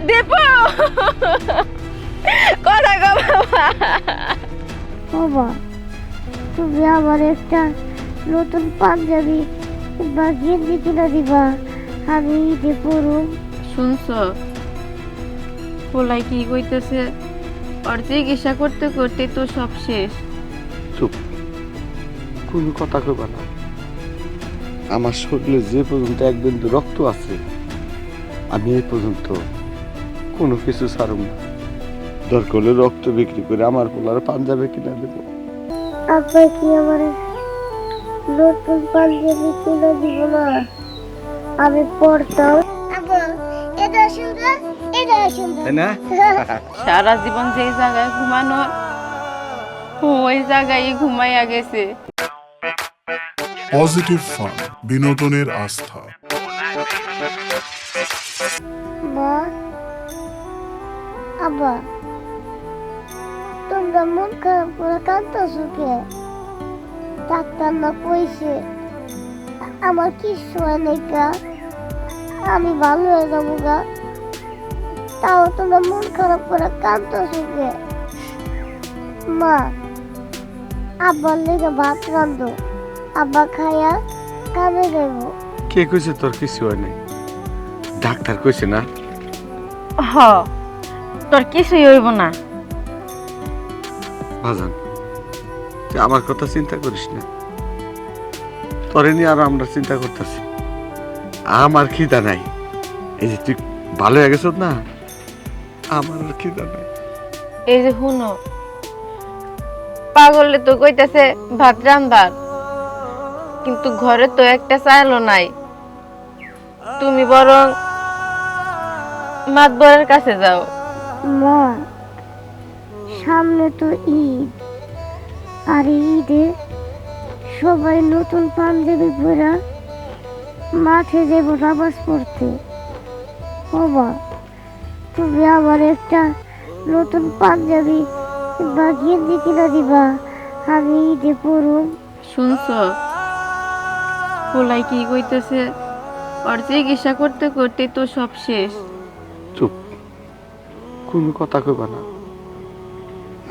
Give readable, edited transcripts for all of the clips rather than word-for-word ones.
দীপু কথা কো বাবা। বাবা তুমি আমার একটা নতুন পাঞ্জাবি বা গেঞ্জি কিনে দিবা, আমি ঈদে পরুম। শুনছ পোলাই কি কইতেছে? ওর চিকিৎসা করতে করতে তো সব শেষ। চুপ, কোনো কথা কইবা না। আমার শরীরে যে পর্যন্ত এক বিন্দু রক্ত আছে আমি এই পর্যন্ত কোনো কিছু ছাড়ব না। দরকার হলে রক্ত বিক্রি করে আমার পোলার পাঞ্জাবি কিনে দেবো। আব্বা কি আমার নতুন পাঞ্জাবি কিনে দিব না? আমি পরতাম। আব্বা এটা সুন্দর, এটা সুন্দর তাই না? সারা জীবন যেই জায়গায় ঘুমানোর ওই জায়গায় ঘুমাইয়া গেছে। পজিটিভ ফান, বিনোদনের আস্থা। মা, আব্বা তোমরা মন খারাপ করে কাঁদতেছো কে? ডাক্তার না কইছে আমার কিছু হয় নাই গা, আমি ভালো হয়ে যাবো গা, তাও তোমরা মন খারাপ করে কাঁদতেছো কে? মা, আব্বার লেগে ভাত রান্ধো, আব্বা খাইয়া কামে যাইবো। কে কইছে তোর কিছু হয় নাই? ডাক্তার কইছে না? হ তোর কিছুই হইব না। বাজান তুই আমার কথা চিন্তা করিস না, তোরে নিয়ে আরো আমরা চিন্তা করতেছি। আমার খিদা নাই, এই যে তুই ভালো হয়ে গেছ না, আমার আর খিদা নাই। এই যে শুনো, পাগলে তো কইতাছে ভাত রান্ধার, কিন্তু ঘরে তো একটা চাইলো নাই। তুমি বরং মাতবরের কাছে যাও। মা, সামনে তো ঈদ, আর ঈদে সবাই নতুন পাঞ্জাবি পরা মাঠে যাব নামাজ পড়তে। বাবা তুমি আমার একটা নতুন পাঞ্জাবি বা গেঞ্জি কিনে দিবা, আমি ঈদে পরুম। শুনছ পোলাই কি কইতেছে? ওর চিকিৎসা করতে করতে তো সব শেষ। চুপ, কোনো কথা কইবা না।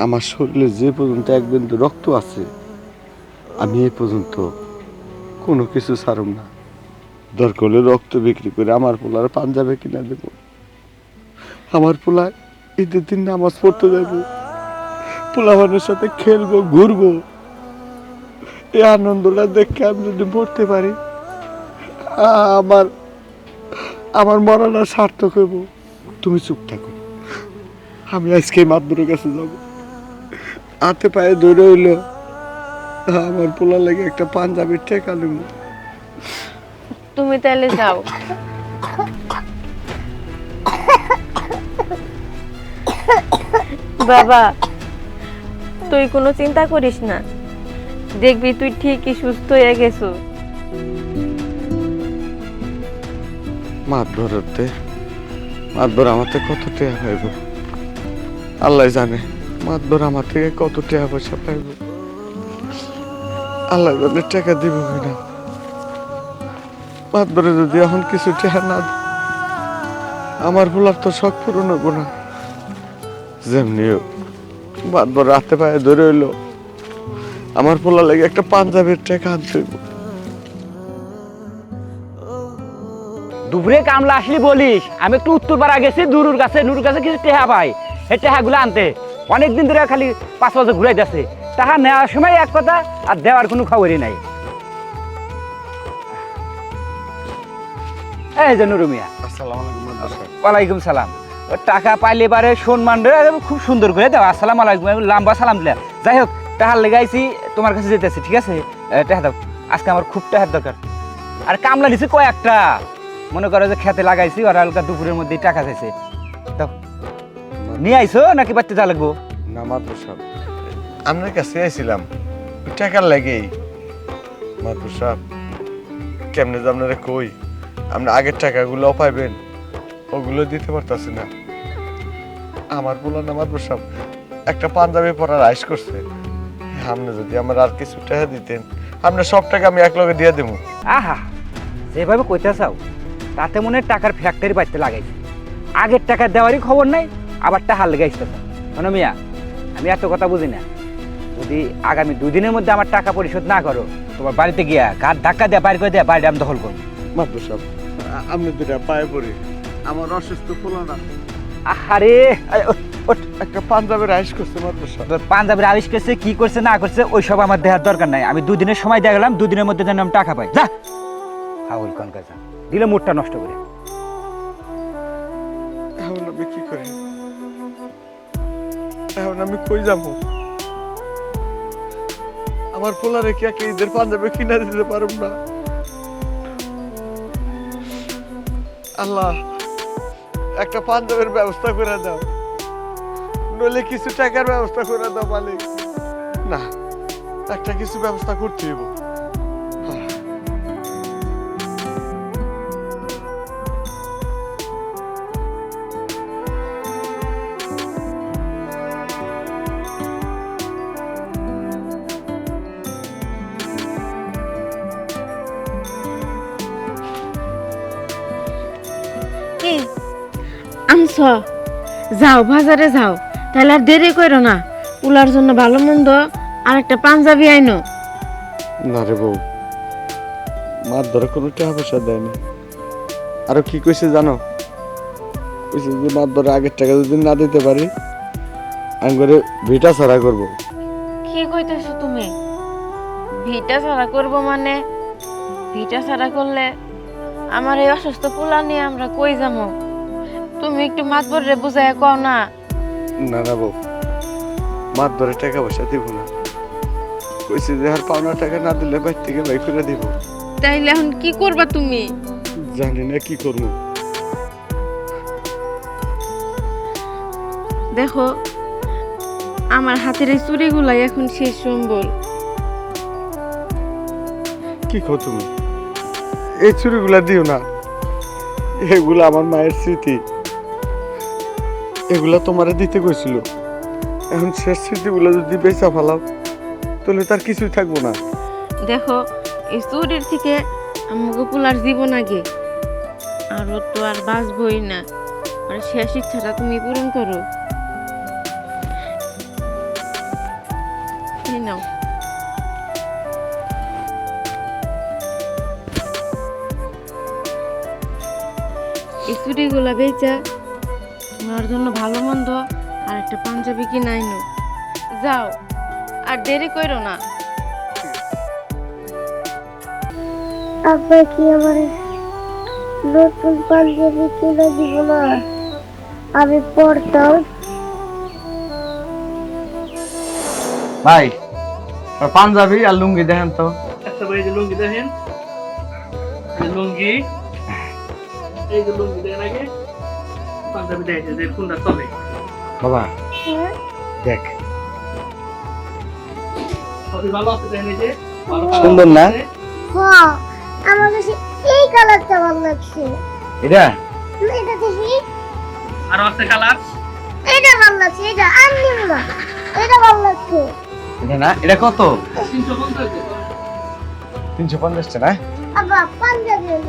আমার শরীরে যে পর্যন্ত এক বিন্দু রক্ত আছে আমি এই পর্যন্ত কোনো কিছু ছাড়ব না। দরকার হলে রক্ত বিক্রি করে আমার পোলার পাঞ্জাবি কিনে দেব। আমার পোলা ঈদের দিন নামাজ পড়তে যাবো, পোলাবানের সাথে খেলবো, ঘুরবো। এই আনন্দটা দেখে আমি যদি মরতে পারি, আমার আমার মরাটা সার্থক হইব। তুমি চুপ থাকো, আমি আজকে মাতবরের কাছে যাব। হাতে পায়ে ধরে হইলো আমার পোলা লাগে একটা পাঞ্জাবির ঠেকা নেব। তুমি তাহলে যাও। বাবা তুই কোনো চিন্তা করিস না, দেখবি তুই ঠিকই সুস্থ হয়ে গেছো। মাতবর আমার থেকে কত টাকা পাইব আল্লাহ জানে। মাতবর আমার থেকে কত টাকা পয়সা পাইব আল্লাহ জানে, টাকা দিব কিনা। মাতবরে যদি এখন কিছু টাকা না দেয়, আমার পোলার তো শখ পূরণ হবো না। যেমনি মাতবর রাতে পায়ে ধরে হইলো আমার পোলা লাগে একটা পাঞ্জাবের টাকা আনতে হইব। দুপুরে কামলা আসলি বলিস, আমি একটু উত্তরপাড়া গেছি নুরুর কাছে কিছু টেহা পাই, এই টেহাগুলো আনতে অনেকদিন ধরে খালি 5 বছর ঘুরাই যাচ্ছে। টাকা নেওয়ার সময় এক কথা আর দেওয়ার কোনো খবরই নাই। এই যে নুরু মিয়া। আসসালামু আলাইকুম মাতবর সাহেব। ওয়ালাইকুম সালাম। ও টাকা পাইলে এবারে সম্মান খুব সুন্দর করে দাও। আসসালামু আলাইকুম, লম্বা সালাম দিলে। যাই হোক, টাকা লেগাইছি তোমার কাছে যেতেছি, ঠিক আছে? টাকা দাও, আজকে আমার খুব টাকার দরকার। আর কামলা নিছি কয়েকটা, মনে করো যে খেতে লাগাইছি, ওরা হালকা দুপুরের মধ্যেই টাকা চাইছে। দাও, নিয়ে আইছো নাকি বাড়তে যা লাগবো? না মাতবর সাহেব, আপনার কাছে আইছিলাম টাকার লাগেই। মাতবর সাহেব কেমনে যে আপনারা কই, আপনি আগের টাকাগুলো পাইবেন, ওগুলো দিতে পারতাছি না। আমার পোলা না মাতবর সাহেব একটা পাঞ্জাবি পরার আইস করছে। আপনি যদি আমার আর কিছু টাকা দিতেন, আপনার সব টাকা আমি এক লগে দিয়ে দেবো। আহা, যেভাবে কইতে চাও তাতে মনে হয় টাকার ফ্যাক্টরি বাড়তে লাগাইছে। আগের টাকা দেওয়ারই খবর নাই, আবার টাকা লেগাইছে। শোনো মিয়া, আমি এত কথা বুঝি না। যদি আগামী 2 দিনের মধ্যে আমার টাকা পরিশোধ না করো, তোমার বাড়িতে গিয়া ঘাট ধাক্কা দিয়ে বাইর করে দেয়া বাড়িটা আমি দখল করবো। মাদ্দর সাহেব আপনি দুটা পায়ে পড়ি, আমার অসুস্থ পোলা না, আরে একটা পাঞ্জাবের আইস করছে মাদ্দর সাহেব। পাঞ্জাবের আলিশ করছে, কি করছে না করছে ওইসব আমার দেখার দরকার নাই। আমি 2 দিনের সময় দিয়ে গেলাম, 2 দিনের মধ্যে যেন আমি টাকা পাই। যা হাউল কনকা যা, দিলে মুডটা নষ্ট করে। এখন আমি কি করি? এখন আমি কই যাবো? আমার পোলা রেখে একে ঈদের পাঞ্জাবে কিনা দিতে পারব না। আল্লাহ একটা পাঞ্জাবের ব্যবস্থা করে দাও, নইলে কিছু টাকার ব্যবস্থা করে দাও মালিক। না, একটা কিছু ব্যবস্থা করতে হইব। কি আনছ? যাও বাজারে যাও, তাহলে আর দেরি করো না। পোলার জন্য ভালো মন্দ আর একটা পাঞ্জাবি আইনো। না রে বউ, মার ধরে কোনো টাকা পয়সা দেয়নি। আরো কি কইছে জানো? কইছে যে মার ধরে আগের টাকা যদি না দিতে পারি আমি করে ভিটা ছাড়া করবো। কি কইতেছো তুমি? ভিটা ছাড়া করবো মানে? ভিটা ছাড়া করলে আমার এই অসুস্থ পোলা নিয়ে আমরা কই যাবো? তুমি একটু মাতবরে বুঝাইয়া কও না। না না বউ, মার ধরে টাকা পয়সা দিব না। কইছে যে আর পাওনা টাকা না দিলে বাইর থেকে বাই করে দিব। তাইলে এখন কি করবা তুমি? জানি না কি করবো। দেখো, আমার হাতের এই চুড়িগুলাই এখন শেষ সম্বল। কি কো তুমি? এই চুরিগুলা দিও না, এগুলা আমার মায়ের স্মৃতি। এগুলা তোমারে দিতে কইছিল। এখন শেষ স্মৃতিগুলা যদি বেচা ফেলাও তাহলে তার কিছুই থাকবো না। দেখো, এই চুরির থেকে আমাকে পোলার জীবন আগে, আর ও তো আর বাঁচবই না। আর শেষ ইচ্ছাটা তুমি পূরণ করো। এই নাও। এই চুড়িগুলা বেচা তোমার জন্য ভালো মন্দ আর একটা পাঞ্জাবি কিনে আইনো। যাও, আর দেরি করো না। আব্বা কি আমার নতুন পাঞ্জাবি কিনে দিব না? আমি পড়তাম। ভাই পাঞ্জাবি আর লুঙ্গি দেখেন তো। আচ্ছা ভাই, এই যে লুঙ্গি দেখেন, এই লুঙ্গি, এই যে লুঙ্গি দেখেন আগে, পাঞ্জাবি দেখেন যে কোনটা চলে। বাবা হ্যাঁ? দেখ, সবই ভালো আছে দেখেন, এই যে ভালো colour সুন্দর না? আছে। হ্যাঁ, আমার কাছে এই কালারটা ভালো লাগছে। এটা এটা দেখি, আরো আছে কালার, এটা ভালো লাগছে। এটা আর নিব না, এটা ভালো লাগছে। এটা না, এটা কত? 350 টাকা। 350 টাকা। আব্বা পাঞ্জাবি নেব।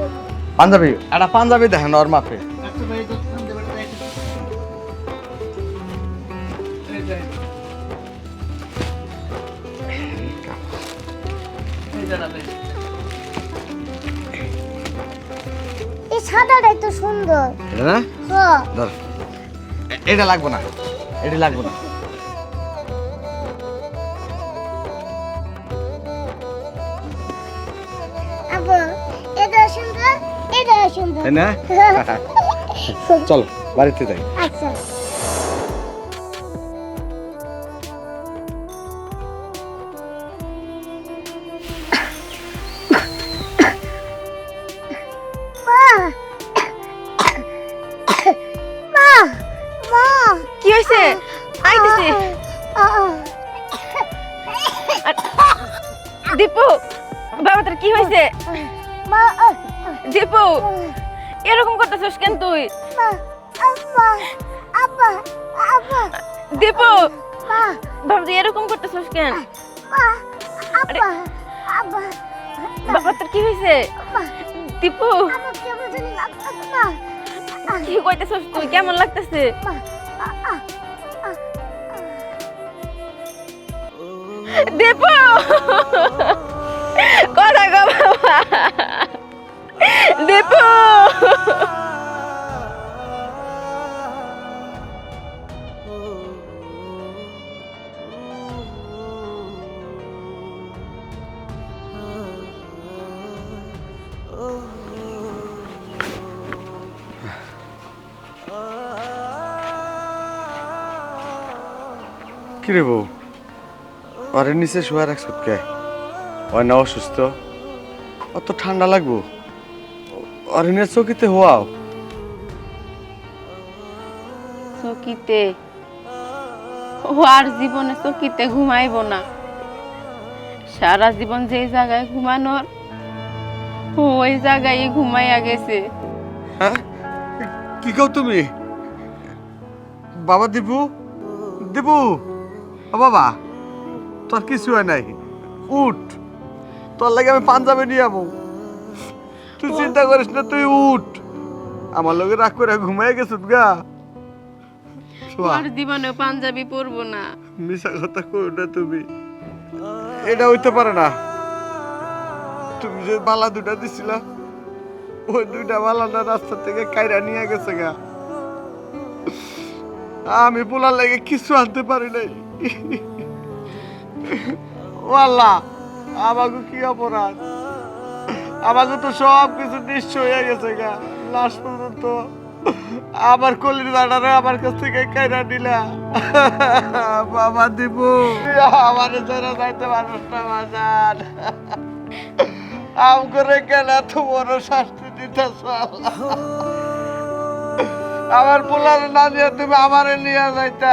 পাঞ্জাবি, একটা পাঞ্জাবি দেখেন ওর মাপে। আচ্ছা ভাই, এই যে পাঞ্জাবিটা দেখেন। এই যে, এই যে দেখেন। এই সাদাটাই তো সুন্দর। এটা না? হ্যাঁ, ধর, এটা লাগবে না, এটা লাগবে না। আব্বা এটা সুন্দর, এটা সুন্দর। তাই না? চলো বাড়িতে যাই। আচ্ছা। মা, মা, কি হয়েছে? আইতেছে। দীপু, বাবা তোর কি হয়েছে? মা, দীপু, এরকম করতেছিস কেন তুই? আব্বা, আব্বা, আব্বা, দীপু, মা, বাবা তুই এরকম করতেছিস কেন? মা, আব্বা, আব্বা, বাবা তোর কি হয়েছে? আব্বা, দীপু, আমার কেমন জানি লাগতেছে না। কি কইতেছস তুই? কেমন লাগতেছে? দীপু কথা গো বাবা, দীপু কিরে বউ, আরে নিচে শুয়ে রাখছ কে? ওই না অসুস্থ, অত ঠান্ডা লাগবো? আরে নিয়ে চকিতে হওয়াও। চকিতে? ও আর জীবনে চকিতে ঘুমাইব না। সারা জীবন যে জায়গায় ঘুমানোর ওই জায়গায় ঘুমাইয়া গেছে। হ্যাঁ, কি কও তুমি? বাবা দীপু, দীপু, ও বাবা, তোর কিছু হয় নাই, উঠ, তোর লাগে আমি পাঞ্জাবে নিয়ে যাবো। তুই চিন্তা করিস না, তুই উঠ। আমার লগে রাগ করে ঘুমাই গেছ গা। আর জীবনে পাঞ্জাবি পরবো না। মিশা কথা কই না তুমি, এটা হইতে পারে না। তুমি যে বালা দুটা দিছিলা, ওই দুইটা বালাটা রাস্তা থেকে কাইরা নিয়ে গেছে গা। আমি পোলার লাগে কিছু আনতে পারি নাই। ও আল্লাহ, আমাকে কি অপরাধ? আমাকে তো সব কিছু নিশ্চয় হয়ে গেছে গা। লাস্ট পর্যন্ত আমার কলির দাঁড়ারে আমার কাছ থেকে কাইরা নিলা। বাবা দিব, আমার যারা যাইতে মানুষ না বাজার। আম করে কেন এত বড় শাস্তি দিতেছ? আমার পোলার না দিয়ে তুমি আমারে নিয়ে যাইতা।